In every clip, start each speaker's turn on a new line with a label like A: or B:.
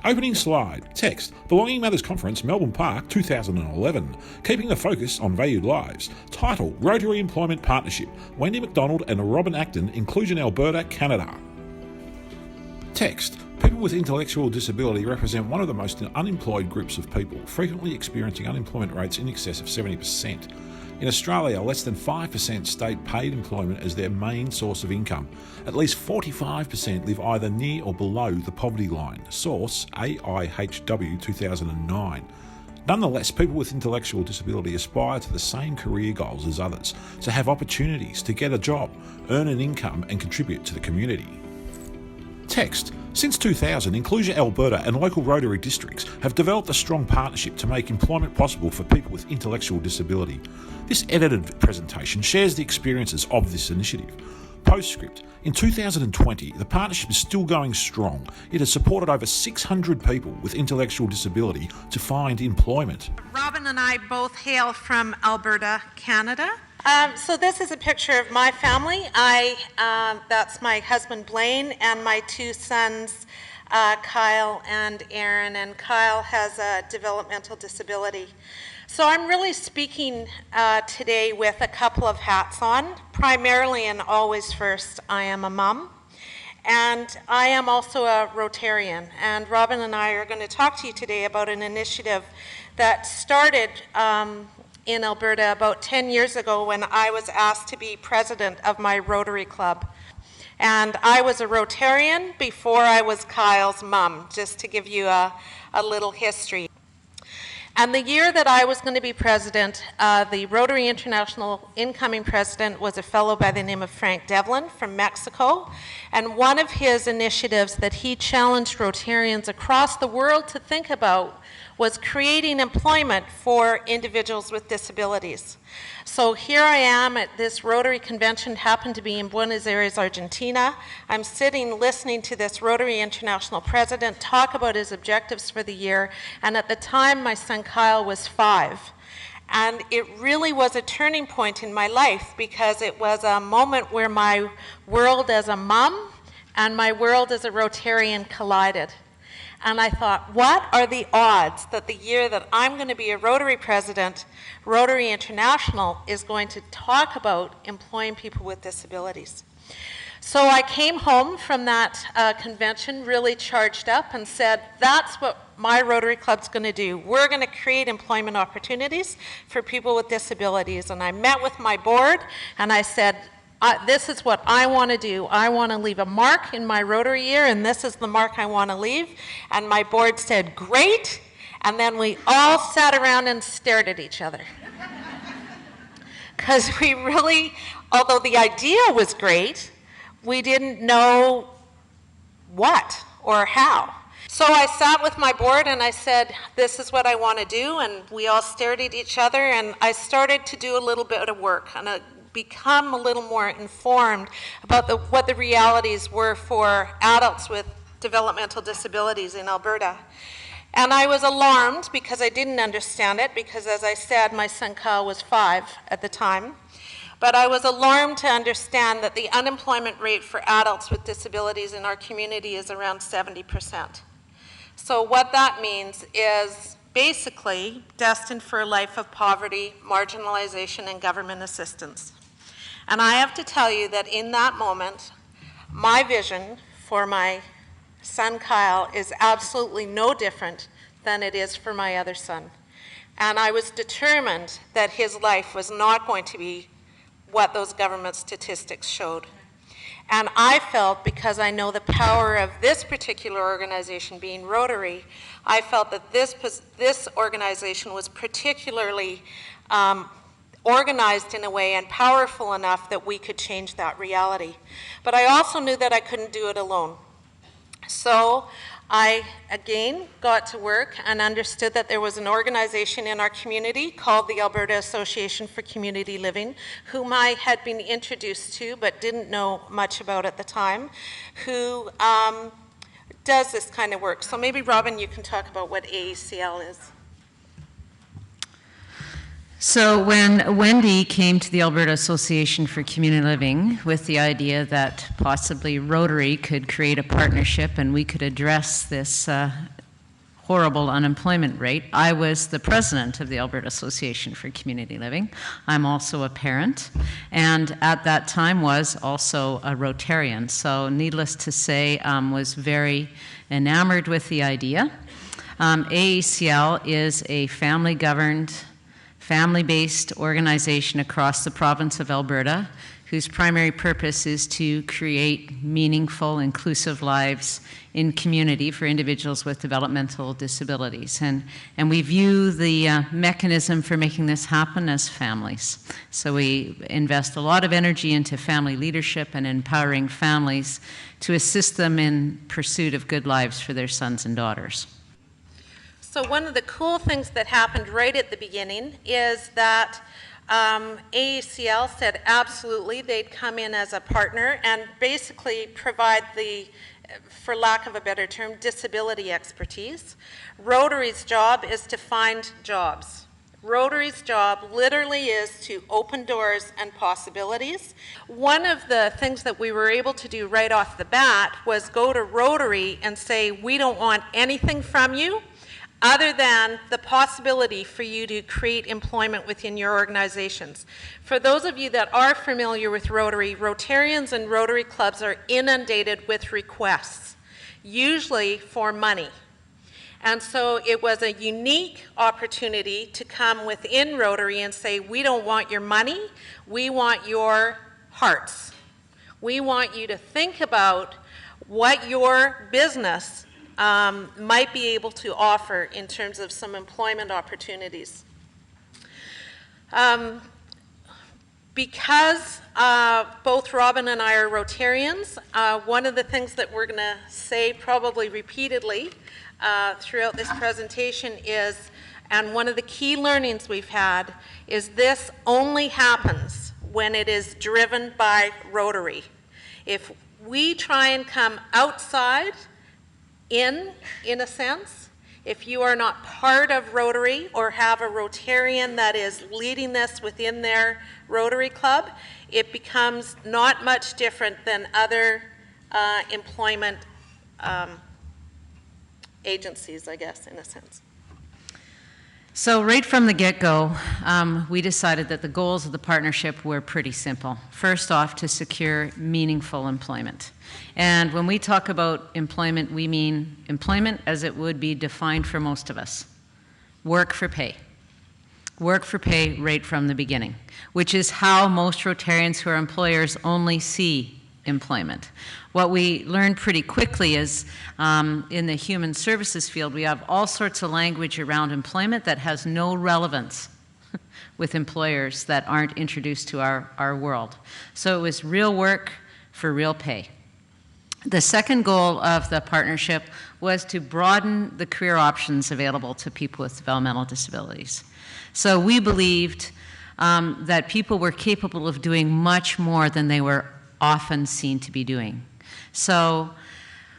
A: Opening slide. Text. Belonging Matters Conference, Melbourne Park, 2011. Keeping the focus on valued lives. Title. Rotary Employment Partnership. Wendy McDonald and Robin Acton, Inclusion Alberta, Canada. Text. People with intellectual disability represent one of the most unemployed groups of people, frequently experiencing unemployment rates in excess of 70%. In Australia, less than 5% state paid employment as their main source of income. At least 45% live either near or below the poverty line. Source, AIHW 2009. Nonetheless, people with intellectual disability aspire to the same career goals as others, to have opportunities, to get a job, earn an income and contribute to the community. Text. Since 2000, Inclusion Alberta and local Rotary districts have developed a strong partnership to make employment possible for people with intellectual disability. This edited presentation shares the experiences of this initiative. Postscript. In 2020, the partnership is still going strong. It has supported over 600 people with intellectual disability to find employment.
B: Robin and I both hail from Alberta, Canada. So this is a picture of my family. That's my husband Blaine and my two sons, Kyle and Aaron. And Kyle has a developmental disability. So I'm really speaking today with a couple of hats on. Primarily and always first, I am a mom. And I am also a Rotarian. And Robin and I are going to talk to you today about an initiative that started in Alberta about 10 years ago when I was asked to be president of my Rotary Club. And I was a Rotarian before I was Kyle's mom, just to give you a little history. And the year that I was going to be president, the Rotary International incoming president was a fellow by the name of Frank Devlin from Mexico. And one of his initiatives that he challenged Rotarians across the world to think about was creating employment for individuals with disabilities. So here I am at this Rotary convention, happened to be in Buenos Aires, Argentina. I'm sitting listening to this Rotary International president talk about his objectives for the year, and at the time my son Kyle was 5. And it really was a turning point in my life because it was a moment where my world as a mom and my world as a Rotarian collided. And I thought, what are the odds that the year that I'm going to be a Rotary president, Rotary International is going to talk about employing people with disabilities? So I came home from that convention really charged up and said, that's what my Rotary Club's going to do. We're going to create employment opportunities for people with disabilities. And I met with my board and I said, this is what I want to do. I want to leave a mark in my Rotary year, and this is the mark I want to leave. And my board said, great. And then we all sat around and stared at each other. Because we really, although the idea was great, we didn't know what or how. So I sat with my board and I said, this is what I want to do. And we all stared at each other, and I started to do a little bit of work and become a little more informed about what the realities were for adults with developmental disabilities in Alberta. And I was alarmed because I didn't understand it, because as I said, my son Kyle was 5 at the time. But I was alarmed to understand that the unemployment rate for adults with disabilities in our community is around 70%. So what that means is basically destined for a life of poverty, marginalization, and government assistance. And I have to tell you that in that moment, my vision for my son Kyle is absolutely no different than it is for my other son. And I was determined that his life was not going to be what those government statistics showed. And I felt, because I know the power of this particular organization being Rotary, I felt that this organization was particularly organized in a way and powerful enough that we could change that reality. But I also knew that I couldn't do it alone. So I, again, got to work and understood that there was an organization in our community called the Alberta Association for Community Living, whom I had been introduced to but didn't know much about at the time, who does this kind of work. So maybe, Robin, you can talk about what AACL is.
C: So when Wendy came to the Alberta Association for Community Living with the idea that possibly Rotary could create a partnership and we could address this horrible unemployment rate. I was the president of the Alberta Association for Community Living. I'm also a parent, and at that time was also a Rotarian. So needless to say, was very enamored with the idea. AACL is a family-governed, family-based organization across the province of Alberta whose primary purpose is to create meaningful, inclusive lives in community for individuals with developmental disabilities. And we view the mechanism for making this happen as families. So we invest a lot of energy into family leadership and empowering families to assist them in pursuit of good lives for their sons and daughters.
B: So one of the cool things that happened right at the beginning is that AACL said absolutely they'd come in as a partner and basically provide the, for lack of a better term, disability expertise. Rotary's job is to find jobs. Rotary's job literally is to open doors and possibilities. One of the things that we were able to do right off the bat was go to Rotary and say, we don't want anything from you other than the possibility for you to create employment within your organizations. For those of you that are familiar with Rotary, Rotarians and Rotary clubs are inundated with requests, usually for money. And so it was a unique opportunity to come within Rotary and say, we don't want your money, we want your hearts. We want you to think about what your business might be able to offer in terms of some employment opportunities. Because both Robin and I are Rotarians, one of the things that we're going to say probably repeatedly throughout this presentation is, and one of the key learnings we've had, is this only happens when it is driven by Rotary. If we try and come outside in a sense, if you are not part of Rotary or have a Rotarian that is leading this within their Rotary club, it becomes not much different than other employment agencies, I guess, in a sense.
C: So right from the get-go, we decided that the goals of the partnership were pretty simple. First off, to secure meaningful employment. And when we talk about employment, we mean employment as it would be defined for most of us. Work for pay. Work for pay right from the beginning, which is how most Rotarians who are employers only see employment. What we learned pretty quickly is in the human services field, we have all sorts of language around employment that has no relevance with employers that aren't introduced to our world. So it was real work for real pay. The second goal of the partnership was to broaden the career options available to people with developmental disabilities. So we believed that people were capable of doing much more than they were often seen to be doing. So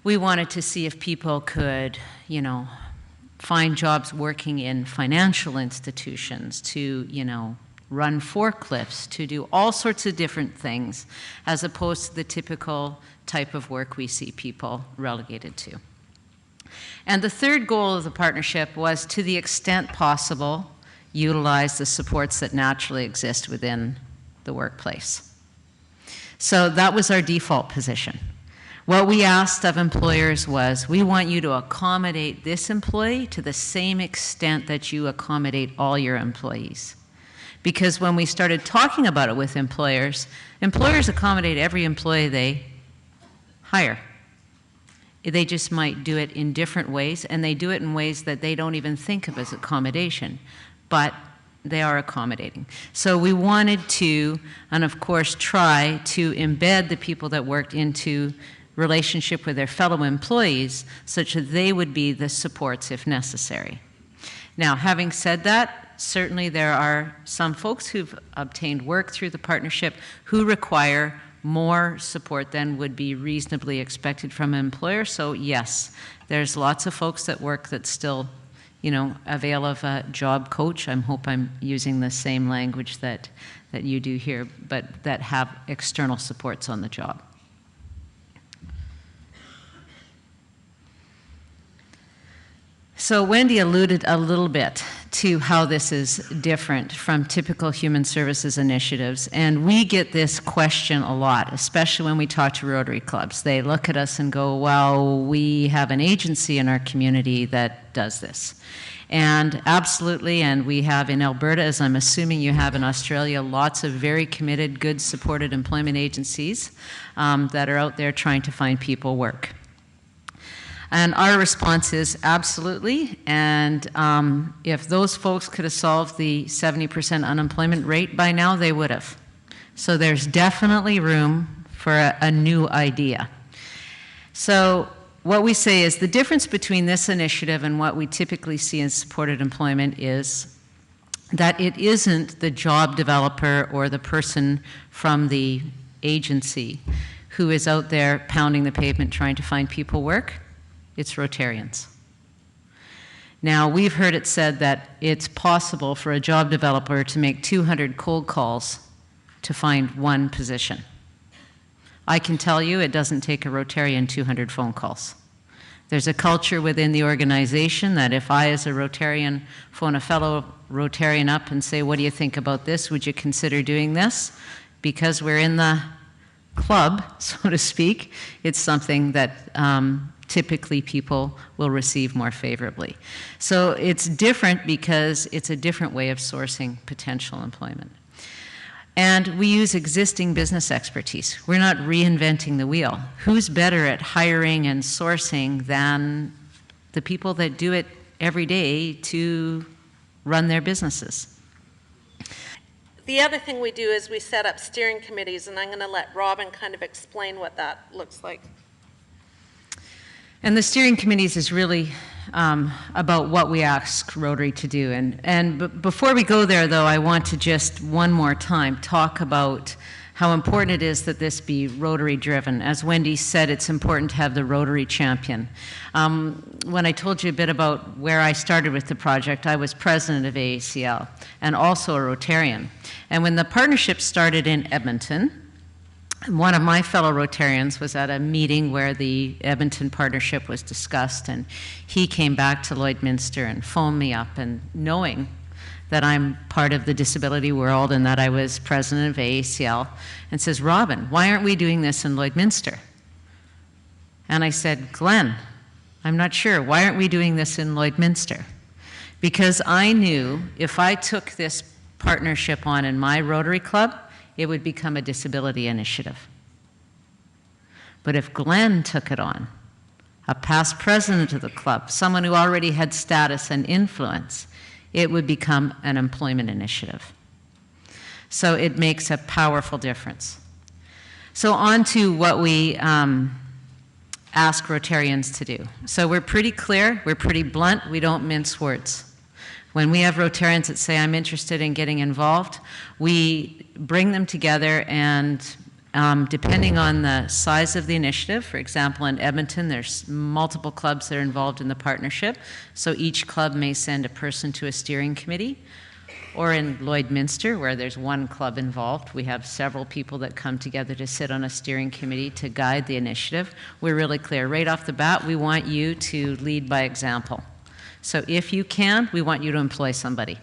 C: we wanted to see if people could, find jobs working in financial institutions, to, run forklifts, to do all sorts of different things, as opposed to the typical type of work we see people relegated to. And the third goal of the partnership was, to the extent possible, utilize the supports that naturally exist within the workplace. So that was our default position. What we asked of employers was, we want you to accommodate this employee to the same extent that you accommodate all your employees. Because when we started talking about it with employers accommodate every employee they hire. They just might do it in different ways, and they do it in ways that they don't even think of as accommodation, but they are accommodating. So we wanted to, and of course try to embed the people that worked into relationship with their fellow employees such that they would be the supports if necessary. Now, having said that, certainly there are some folks who've obtained work through the partnership who require more support than would be reasonably expected from an employer. So yes, there's lots of folks that work that still, avail of a job coach. I hope I'm using the same language that you do here, but that have external supports on the job. So Wendy alluded a little bit to how this is different from typical human services initiatives, and we get this question a lot, especially when we talk to Rotary clubs. They look at us and go, well, we have an agency in our community that does this. And absolutely, and we have in Alberta, as I'm assuming you have in Australia, lots of very committed, good supported employment agencies that are out there trying to find people work. And our response is absolutely, and if those folks could have solved the 70% unemployment rate by now, they would have. So there's definitely room for a new idea. So what we say is the difference between this initiative and what we typically see in supported employment is that it isn't the job developer or the person from the agency who is out there pounding the pavement trying to find people work. It's Rotarians. Now, we've heard it said that it's possible for a job developer to make 200 cold calls to find one position. I can tell you it doesn't take a Rotarian 200 phone calls. There's a culture within the organization that if I, as a Rotarian, phone a fellow Rotarian up and say, what do you think about this? Would you consider doing this? Because we're in the club, so to speak, it's something that typically people will receive more favorably. So it's different because it's a different way of sourcing potential employment. And we use existing business expertise. We're not reinventing the wheel. Who's better at hiring and sourcing than the people that do it every day to run their businesses?
B: The other thing we do is we set up steering committees, and I'm going to let Robin kind of explain what that looks like.
C: And the steering committees is really about what we ask Rotary to do. And before we go there, though, I want to just one more time talk about how important it is that this be Rotary driven. As Wendy said, it's important to have the Rotary champion. When I told you a bit about where I started with the project, I was president of AACL and also a Rotarian. And when the partnership started in Edmonton, one of my fellow Rotarians was at a meeting where the Edmonton partnership was discussed, and he came back to Lloydminster and phoned me up, and knowing that I'm part of the disability world and that I was president of AACL, and says, Robin, why aren't we doing this in Lloydminster? And I said, Glenn, I'm not sure. Why aren't we doing this in Lloydminster? Because I knew if I took this partnership on in my Rotary Club, it would become a disability initiative. But if Glenn took it on, a past president of the club, someone who already had status and influence, it would become an employment initiative. So it makes a powerful difference. So on to what we ask Rotarians to do. So we're pretty clear, we're pretty blunt, we don't mince words. When we have Rotarians that say, I'm interested in getting involved, we bring them together, and depending on the size of the initiative, for example, in Edmonton, there's multiple clubs that are involved in the partnership, so each club may send a person to a steering committee. Or in Lloydminster, where there's one club involved, we have several people that come together to sit on a steering committee to guide the initiative. We're really clear. Right off the bat, we want you to lead by example. So if you can, we want you to employ somebody.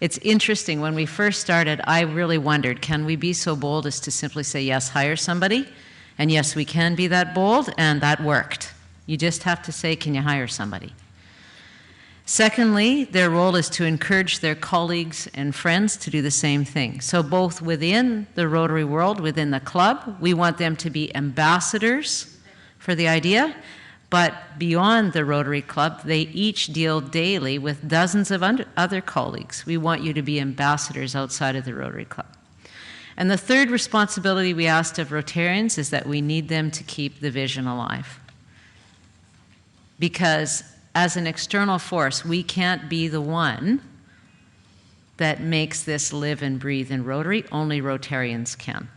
C: It's interesting, when we first started, I really wondered, can we be so bold as to simply say, yes, hire somebody? And yes, we can be that bold, and that worked. You just have to say, can you hire somebody? Secondly, their role is to encourage their colleagues and friends to do the same thing. So both within the Rotary world, within the club, we want them to be ambassadors for the idea. But beyond the Rotary Club, they each deal daily with dozens of other colleagues. We want you to be ambassadors outside of the Rotary Club. And the third responsibility we asked of Rotarians is that we need them to keep the vision alive. Because as an external force, we can't be the one that makes this live and breathe in Rotary. Only Rotarians can.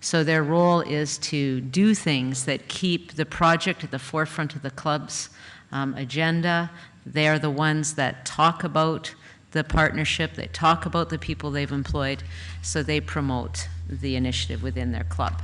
C: So their role is to do things that keep the project at the forefront of the club's agenda. They are the ones that talk about the partnership, they talk about the people they've employed, so they promote the initiative within their club.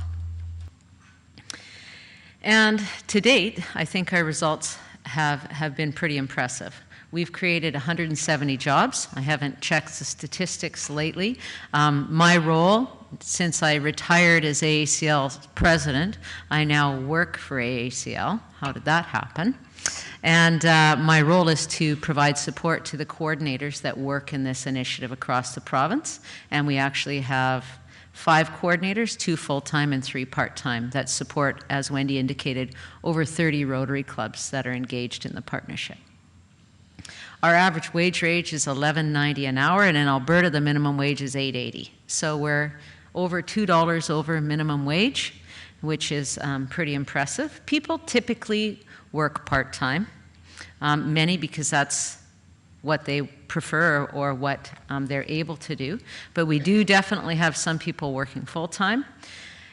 C: And to date, I think our results have been pretty impressive. We've created 170 jobs. I haven't checked the statistics lately. My role, since I retired as AACL president, I now work for AACL. How did that happen? And my role is to provide support to the coordinators that work in this initiative across the province. And we actually have 5 coordinators, 2 full-time and 3 part-time, that support, as Wendy indicated, over 30 Rotary clubs that are engaged in the partnership. Our average wage rate is $11.90 an hour, and in Alberta, the minimum wage is $8.80. So we're over $2 over minimum wage, which is pretty impressive. People typically work part-time, many because that's what they prefer or what they're able to do. But we do definitely have some people working full-time.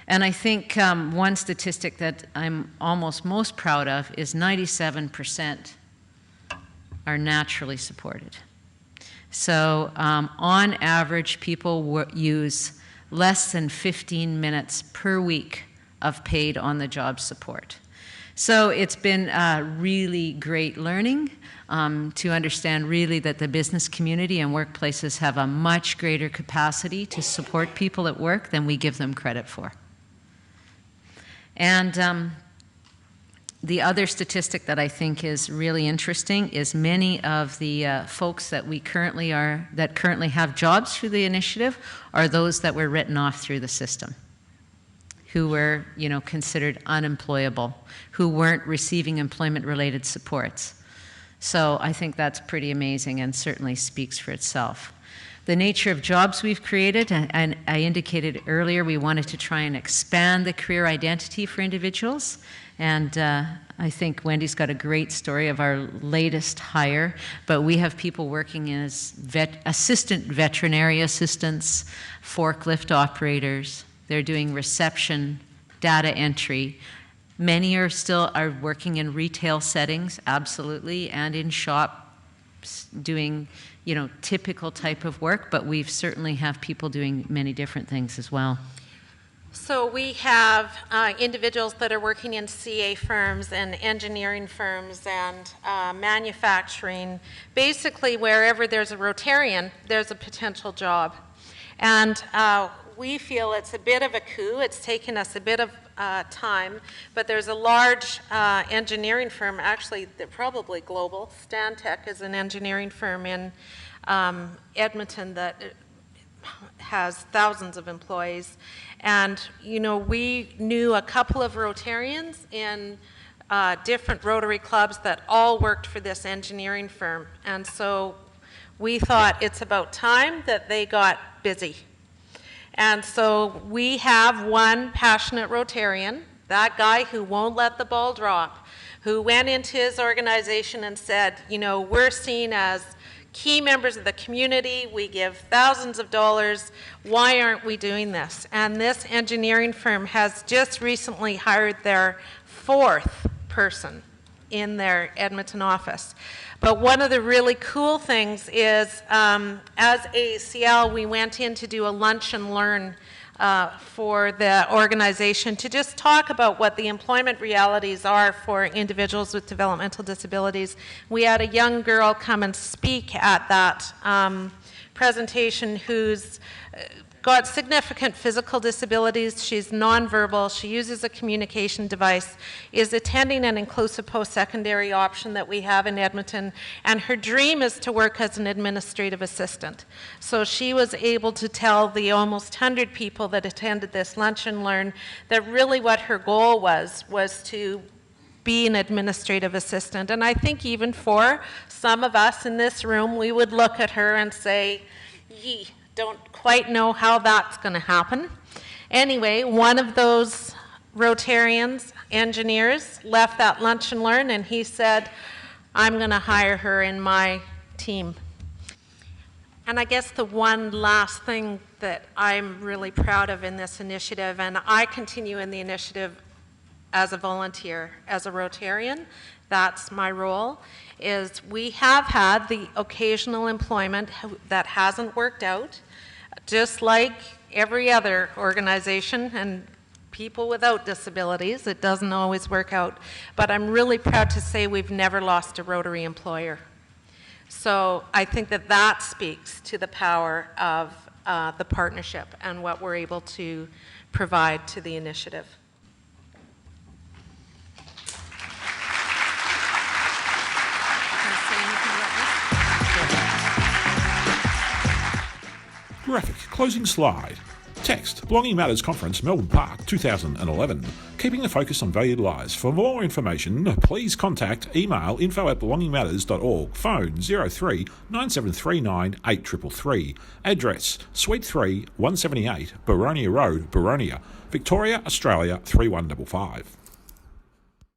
C: And I think one statistic that I'm almost most proud of is 97% are naturally supported. So on average, people use less than 15 minutes per week of paid on-the-job support. So it's been really great learning to understand really that the business community and workplaces have a much greater capacity to support people at work than we give them credit for. And the other statistic that I think is really interesting is many of the folks that currently have jobs through the initiative are those that were written off through the system, who were, considered unemployable, who weren't receiving employment-related supports. So I think that's pretty amazing and certainly speaks for itself. The nature of jobs we've created, and I indicated earlier, we wanted to try and expand the career identity for individuals. And I think Wendy's got a great story of our latest hire, but we have people working as assistant veterinary assistants, forklift operators. They're doing reception, data entry. Many are working in retail settings, absolutely, and in shops doing, typical type of work, but we've certainly have people doing many different things as well.
B: So we have individuals that are working in CA firms and engineering firms and manufacturing. Basically, wherever there's a Rotarian, there's a potential job. And we feel it's a bit of a coup. It's taken us a bit of time, but there's a large engineering firm, actually they're probably global. Stantec is an engineering firm in Edmonton that has thousands of employees. And, we knew a couple of Rotarians in different Rotary clubs that all worked for this engineering firm. And so we thought it's about time that they got busy. And so we have one passionate Rotarian, that guy who won't let the ball drop, who went into his organization and said, we're seen as key members of the community, we give thousands of dollars, why aren't we doing this? And this engineering firm has just recently hired their 4th person in their Edmonton office. But one of the really cool things is, as AACL, we went in to do a lunch and learn for the organization to just talk about what the employment realities are for individuals with developmental disabilities. We had a young girl come and speak at that presentation who's got significant physical disabilities. She's nonverbal. She uses a communication device, is attending an inclusive post-secondary option that we have in Edmonton, and her dream is to work as an administrative assistant. So she was able to tell the almost 100 people that attended this lunch and learn that really what her goal was to be an administrative assistant. And I think even for some of us in this room, we would look at her and say, yee, don't quite know how that's going to happen. Anyway, one of those Rotarians, engineers, left that lunch and learn, and he said, I'm going to hire her in my team. And I guess the one last thing that I'm really proud of in this initiative, and I continue in the initiative as a volunteer, as a Rotarian, that's my role, is we have had the occasional employment that hasn't worked out, just like every other organization, and people without disabilities. It doesn't always work out. But I'm really proud to say we've never lost a Rotary employer. So I think that that speaks to the power of the partnership and what we're able to provide to the initiative.
A: Graphic closing slide. Text Belonging Matters Conference, Melbourne Park, 2011. Keeping the focus on valued lives. For more information, please contact email info@belongingmatters.org, phone 03 9739 8333. Address Suite 3, 178, Boronia Road, Boronia, Victoria, Australia 3155.